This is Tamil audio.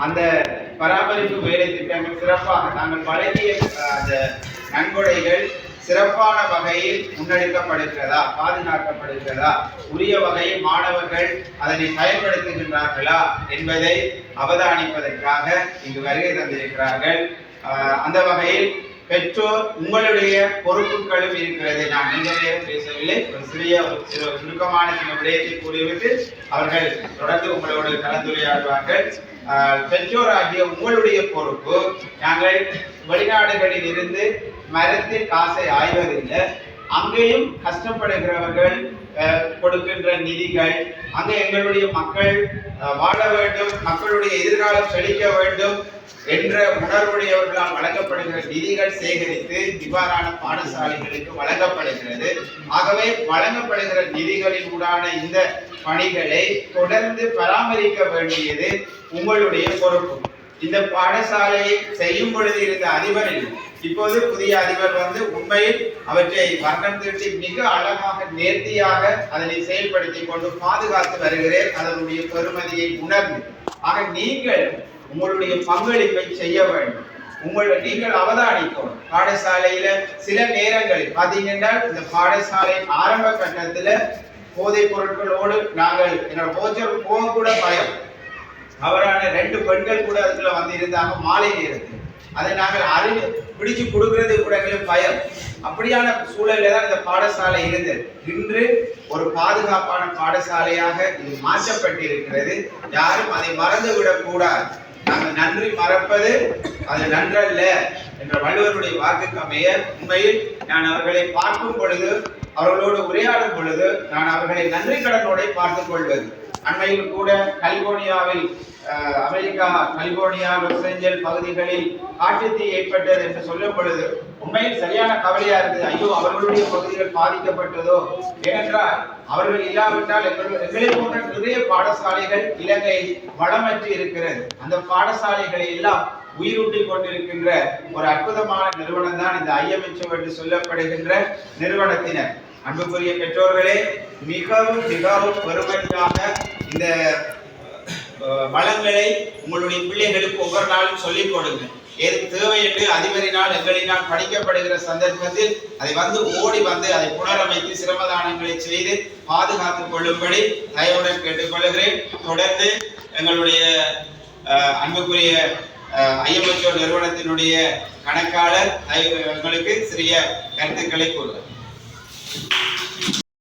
அந்த பராமரிப்பு வேலை திட்டங்கள் சிறப்பாக நாங்கள் வழங்கிய அந்த நன்கொடைகள் சிறப்பான வகையில் முன்னெடுக்கப்படுகிறதா, பாதுகாக்கப்படுகிறதா, உரிய வகையில் மாணவர்கள் அதனை பயன்படுத்துகின்றார்களா என்பதை அவதானிப்பதற்காக இங்கு வருகை தந்திருக்கிறார்கள். அந்த வகையில் பெற்றோர் உங்களுடைய பொறுப்புகளும் இருக்கிறது. நான் நீண்ட நேரம் பேசவில்லை, ஒரு சுருக்கமான சில விடயத்தை கூறிவிட்டு அவர்கள் தொடர்ந்து உங்களோடு கலந்துரையாடுவார்கள். பெற்றோராகிய உங்களுடைய பொறுப்பு, நாங்கள் வெளிநாடுகளில் இருந்து மரத்தில் காசை ஆய்வதில்லை, அங்கேயும் கஷ்டப்படுகிறவர்கள் கொடுக்கின்ற நிதிகள், அங்கே எங்களுடைய மக்கள் வாழ வேண்டும், மக்களுடைய எதிர்காலம் செழிக்க வேண்டும் என்ற உணர்வுடையவர்களால் வழங்கப்படுகிற நிதிகள் சேகரித்து இவ்வாறான பாடசாலைகளுக்கு வழங்கப்படுகிறது. ஆகவே வழங்கப்படுகிற நிதிகளின் ஊடான இந்த பணிகளை தொடர்ந்து பராமரிக்க வேண்டியது உங்களுடைய பொறுப்பு. இந்த பாடசாலையை செய்யும் பொழுது இருந்த அதிபர் இல்லை, இப்போது புதிய அதிபர் வந்து உண்மையில் அவற்றை வர்ணம் தீட்டி மிக அழகாக நேர்த்தியாக அதனை செயல்படுத்தி கொண்டு பாதுகாத்து வருகிறேன், அதனுடைய பெருமதியை உணர்ந்து. ஆக நீங்கள் உங்களுடைய பங்களிப்பை செய்ய வேண்டும். நீங்கள் அவதானிக்கணும். பாடசாலையில சில நேரங்களில் பார்த்தீங்கன்னா இந்த பாடசாலை ஆரம்ப கட்டத்துல போதைப் பொருட்களோடு நாங்கள் என்னோட கோச்சர் போக கூட பயம். அவரான 2 பெண்கள் கூட அதுக்குள்ள வந்து இருந்தாங்க மாலை நேரத்தில். அதை நாங்கள் பிடிச்சு கொடுக்கறது கூட எங்களுக்கு பயம். அப்படியான சூழலில் தான் இந்த பாடசாலை இருந்தது. இன்று ஒரு பாதுகாப்பான பாடசாலையாக இது மாற்றப்பட்டிருக்கிறது. யாரும் அதை மறந்து விடக்கூடாது. நாங்கள் நன்றி மறப்பது அது நன்றல்ல என்ற வள்ளுவருடைய வாக்குக்கு அமைய உண்மையில் நான் அவர்களை பார்க்கும் பொழுது, அவர்களோடு உரையாடும் பொழுது நான் அவர்களை நன்றி கடனோட பார்த்துக் கொள்வது. அண்மையில் கூட கலிபோர்னியாவில் அமெரிக்கா கலிபோர்னியா லாஸ் ஏஞ்சல்ஸ் பகுதிகளில் காட்டுத்தீ ஏற்பட்டது என்று சொல்லும் பொழுது உண்மையில் சரியான கவலையா இருக்குது. ஐயோ, அவர்களுடைய பகுதிகள் பாதிக்கப்பட்டதோ, ஏனென்றால் அவர்கள் இல்லாவிட்டால் எங்களை போன்ற நிறைய பாடசாலைகள் இலங்கை வளமற்று இருக்கிறது. அந்த பாடசாலைகளை எல்லாம் உயிரூட்டி கொண்டிருக்கின்ற ஒரு அற்புதமான நிறுவனம் தான் இந்த IMHO என்று சொல்லப்படுகின்ற நிறுவனத்தினர். அன்புக்குரிய பெற்றோர்களே, மிகவும் மிகவும் பெருமையாக இந்த வளங்களை உங்களுடைய பிள்ளைகளுக்கு ஒவ்வொரு நாளும் சொல்லிக் கொடுங்க. ஏது தேவை என்று அதிபரினால் எங்களினால் படிக்கப்படுகிற சந்தர்ப்பத்தில் அதை வந்து ஓடி வந்து அதை புனரமைத்து சிரமதானங்களை செய்து பாதுகாத்துக் கொள்ளும்படி தயவுடன் கேட்டுக்கொள்கிறேன். தொடர்ந்து எங்களுடைய அன்புக்குரிய IMHO நிறுவனத்தினுடைய கணக்காளர் எங்களுக்கு சிறிய கருத்துக்களை கூறுவார்.